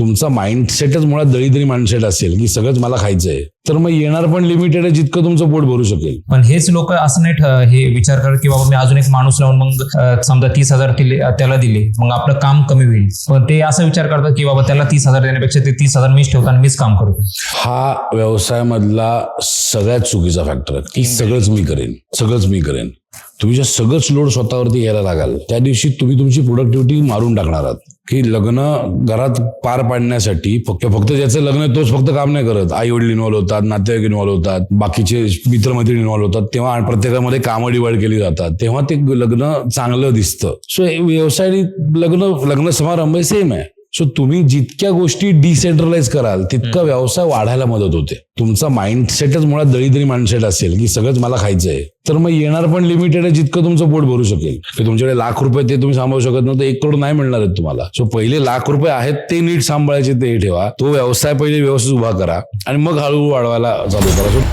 तुमचा माइंडसेटच मुळात दळीदरी माइंडसेट असेल की सगळंच मला खायचंय, तर मग येणार पण लिमिटेड आहे जितकं तुमचं पोट भरू शकेल. पण हेच लोक असं नाही हे विचार करत की बाबा मी अजून एक माणूस लावून मग समजा 30,000 त्याला दिले मग आपलं काम कमी होईल. पण ते असा विचार करतात की बाबा त्याला 30,000 देण्यापेक्षा ते 30,000 मीच ठेवतो आणि मीच काम करतो. हा व्यवसायामधला सगळ्यात चुकीचा फॅक्टर आहे की सगळंच मी करेन. तुम्ही जे सगळंच लोड स्वतःवरती घ्यायला लागाल त्या दिवशी तुम्ही तुमची प्रोडक्टिव्हिटी मारून टाकणार आहात. की लग्न घरात पार पाडण्यासाठी फक्त ज्याचं लग्न आहे तोच फक्त काम नाही करत, आई वडील इन्व्हॉल्व होतात, नातेवाईक इन्व्हॉल्व होतात, बाकीचे मित्रमैत्रिणी इन्व्हॉल्व होतात, तेव्हा प्रत्येकामध्ये कामं डिवाइड केली जातात, तेव्हा ते लग्न चांगलं दिसतं. सो व्यवसाय लग्न समारंभ सेम आहे. सो तुम्ही जितक्या गोष्टी डिसेंट्रलाइज कराल तितका व्यवसाय वाढायला मदत होते. तुमचा माइंडसेटच मुळात दळीदरी माइंडसेट असेल की सगळंच मला खायचंय, तर मग येणार पण लिमिटेड आहे जितकं तुमचं पोट भरू शकेल. की तुमच्याकडे ₹1,00,000 ते तुम्ही सांभाळू शकत नव्हतं, 1 करोड नाही मिळणार आहेत तुम्हाला. सो पहिले ₹1,00,000 आहेत ते नीट सांभाळायचे, ते ठेवा. तो व्यवसाय पहिले व्यवस्थित उभा करा आणि मग हळूहळू वाढवायला चालू करा.